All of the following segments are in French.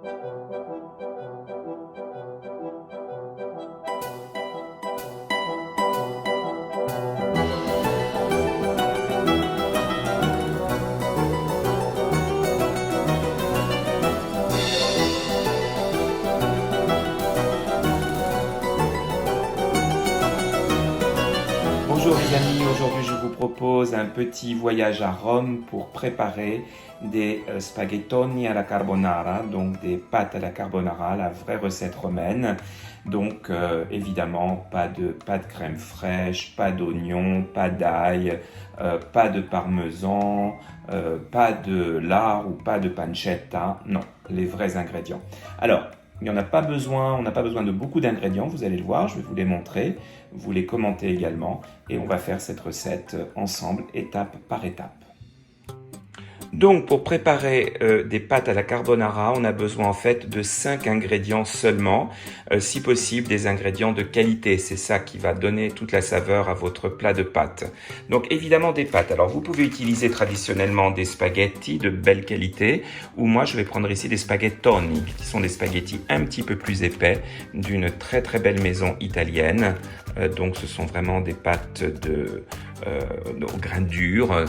Bonjour les amis, aujourd'hui je vous propose un petit voyage à Rome pour préparer des spaghettoni alla carbonara, donc des pâtes à la carbonara, la vraie recette romaine. Donc évidemment pas de crème fraîche, pas d'oignon, pas d'ail, pas de parmesan, pas de lard ou pas de pancetta, non, les vrais ingrédients. Alors, il n'y en a pas besoin, on n'a pas besoin de beaucoup d'ingrédients, vous allez le voir, je vais vous les montrer, vous les commentez également et on va faire cette recette ensemble, étape par étape. Donc pour préparer des pâtes à la carbonara, on a besoin en fait de 5 ingrédients seulement, si possible des ingrédients de qualité, c'est ça qui va donner toute la saveur à votre plat de pâtes. Donc évidemment des pâtes, alors vous pouvez utiliser traditionnellement des spaghettis de belle qualité, ou moi je vais prendre ici des spaghettoni, qui sont des spaghettis un petit peu plus épais, d'une très très belle maison italienne, donc ce sont vraiment des pâtes au grain dur,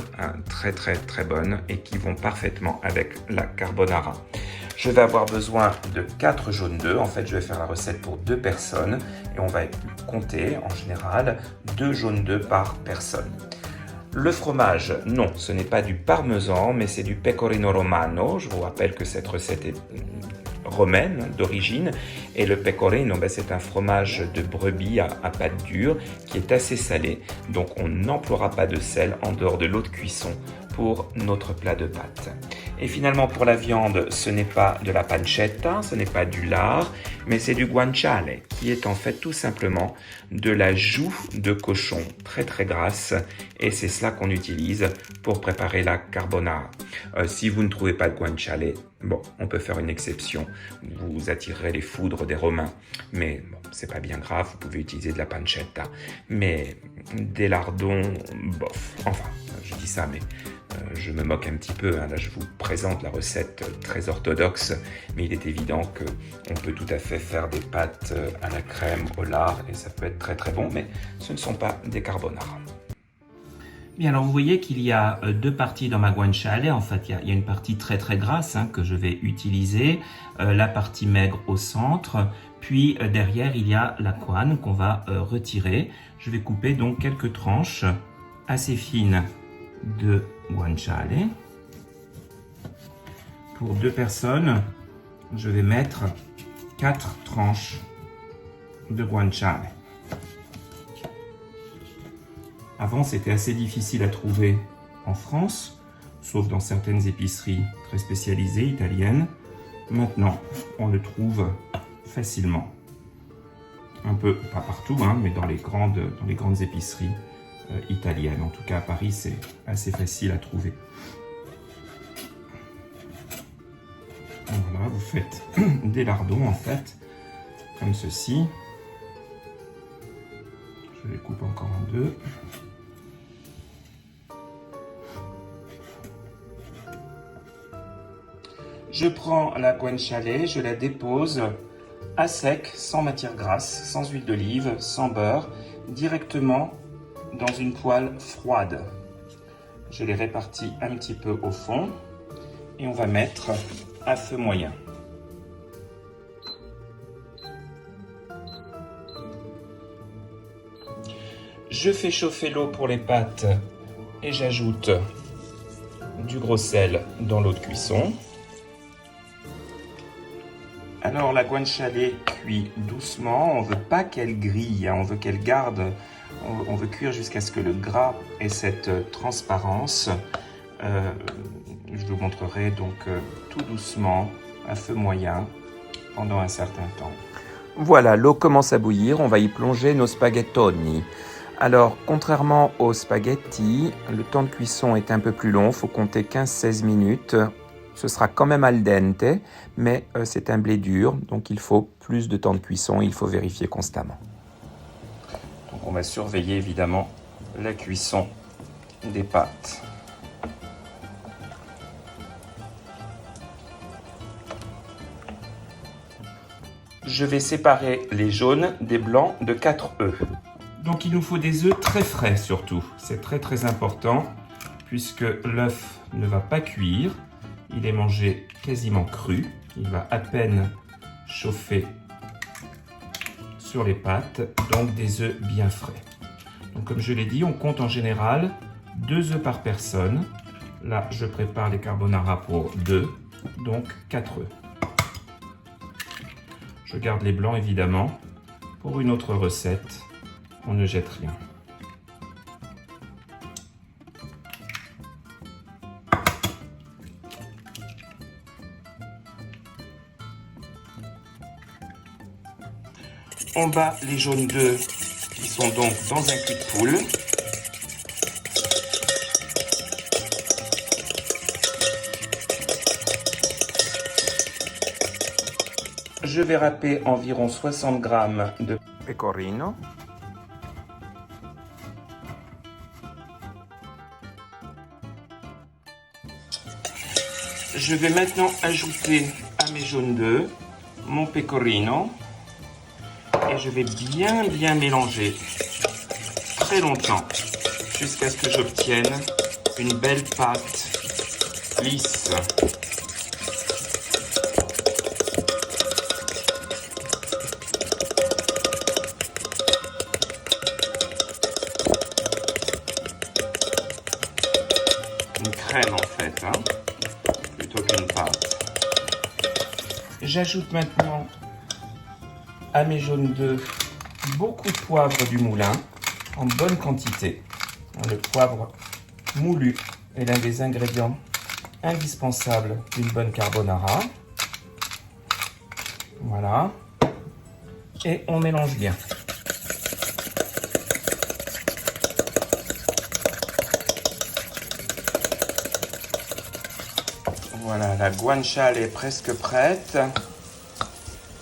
très très très bonnes et qui vont parfaitement avec la carbonara. Je vais avoir besoin de 4 jaunes d'œufs. En fait, je vais faire la recette pour 2 personnes et on va compter en général 2 jaunes d'œufs par personne. Le fromage, non, ce n'est pas du parmesan, mais c'est du pecorino romano. Je vous rappelle que cette recette est romaine d'origine et le pecorino, c'est un fromage de brebis à pâte dure qui est assez salé, donc on n'emploiera pas de sel en dehors de l'eau de cuisson pour notre plat de pâtes. Et finalement pour la viande, ce n'est pas de la pancetta, ce n'est pas du lard, mais c'est du guanciale qui est en fait tout simplement de la joue de cochon très très grasse et c'est cela qu'on utilise pour préparer la carbonara. Si vous ne trouvez pas de guanciale, bon, on peut faire une exception, vous attirerez les foudres des Romains, mais bon, c'est pas bien grave, vous pouvez utiliser de la pancetta, mais des lardons, bof, enfin, je dis ça, mais je me moque un petit peu, hein. Là je vous présente la recette très orthodoxe, mais il est évident qu'on peut tout à fait faire des pâtes à la crème, au lard, et ça peut être très très bon, mais ce ne sont pas des carbonara. Bien, alors vous voyez qu'il y a 2 parties dans ma guanciale. En fait, il y a une partie très très grasse que je vais utiliser, la partie maigre au centre, puis derrière il y a la couenne qu'on va retirer. Je vais couper donc quelques tranches assez fines de guanciale. Pour 2 personnes, je vais mettre 4 tranches de guanciale. Avant, c'était assez difficile à trouver en France, sauf dans certaines épiceries très spécialisées italiennes. Maintenant, on le trouve facilement. Un peu, pas partout, mais dans les grandes épiceries italiennes. En tout cas, à Paris, c'est assez facile à trouver. Voilà, vous faites des lardons, en fait, comme ceci. Je les coupe encore en 2. Je prends la guanciale, je la dépose à sec, sans matière grasse, sans huile d'olive, sans beurre, directement dans une poêle froide. Je les répartis un petit peu au fond et on va mettre à feu moyen. Je fais chauffer l'eau pour les pâtes et j'ajoute du gros sel dans l'eau de cuisson. Alors la guanciale cuit doucement, on ne veut pas qu'elle grille, on veut qu'elle garde, on veut cuire jusqu'à ce que le gras ait cette transparence. Je vous montrerai donc tout doucement, à feu moyen, pendant un certain temps. Voilà, l'eau commence à bouillir, on va y plonger nos spaghettoni. Alors, contrairement aux spaghettis, le temps de cuisson est un peu plus long, il faut compter 15-16 minutes. Ce sera quand même al dente, mais c'est un blé dur, donc il faut plus de temps de cuisson, il faut vérifier constamment. Donc on va surveiller évidemment la cuisson des pâtes. je vais séparer les jaunes des blancs de 4 œufs. Donc il nous faut des œufs très frais surtout. C'est très important puisque l'œuf ne va pas cuire. Il est mangé quasiment cru. Il va à peine chauffer sur les pâtes. Donc des œufs bien frais. Donc comme je l'ai dit, on compte en général 2 œufs par personne. Là, je prépare les carbonara pour 2, donc 4 œufs. Je garde les blancs évidemment. Pour une autre recette, on ne jette rien. On bat les jaunes d'œufs qui sont donc dans un cul de poule. Je vais râper environ 60 g de pecorino. Je vais maintenant ajouter à mes jaunes d'œufs mon pecorino et je vais bien mélanger très longtemps jusqu'à ce que j'obtienne une belle pâte lisse. Une crème en fait, hein, plutôt qu'une pâte. J'ajoute maintenant à mes jaunes d'œufs beaucoup de poivre du moulin en bonne quantité. Le poivre moulu est l'un des ingrédients indispensables d'une bonne carbonara. Voilà. Et on mélange bien. Voilà, la guanciale est presque prête.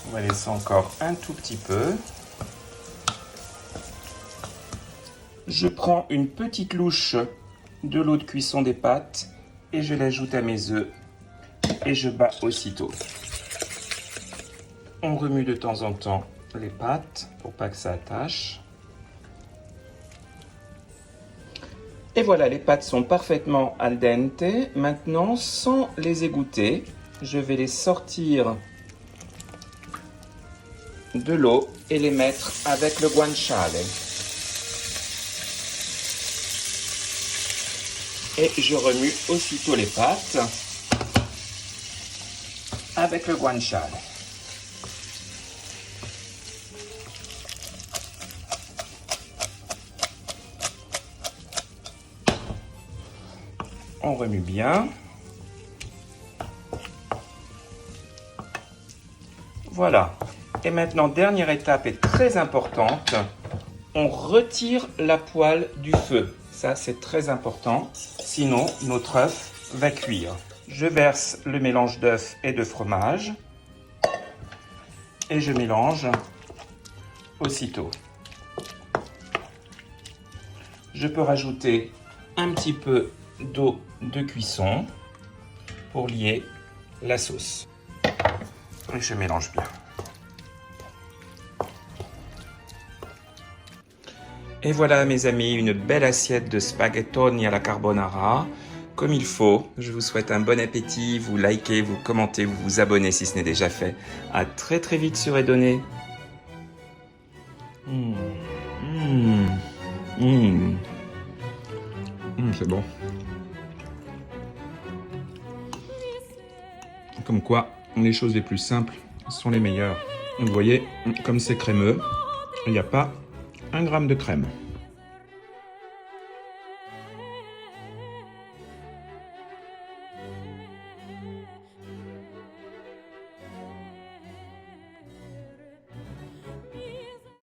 On va laisser encore un tout petit peu. Je prends une petite louche de l'eau de cuisson des pâtes et je l'ajoute à mes œufs et je bats aussitôt. On remue de temps en temps les pâtes pour pas que ça attache. Et voilà, les pâtes sont parfaitement al dente. Maintenant, sans les égoutter, je vais les sortir de l'eau et les mettre avec le guanciale. Et je remue aussitôt les pâtes avec le guanciale. On remue bien. Voilà. Et maintenant, dernière étape et très importante, on retire la poêle du feu. Ça, c'est très important. Sinon, notre œuf va cuire. Je verse le mélange d'œuf et de fromage. Et je mélange aussitôt. Je peux rajouter un petit peu d'eau de cuisson pour lier la sauce. Et je mélange bien. Et voilà mes amis, une belle assiette de spaghettoni alla carbonara, comme il faut. Je vous souhaite un bon appétit, vous likez, vous commentez, vous vous abonnez si ce n'est déjà fait. À très vite sur Edone. C'est bon. Comme quoi, les choses les plus simples sont les meilleures. Vous voyez, comme c'est crémeux, il n'y a pas 1 gramme de crème.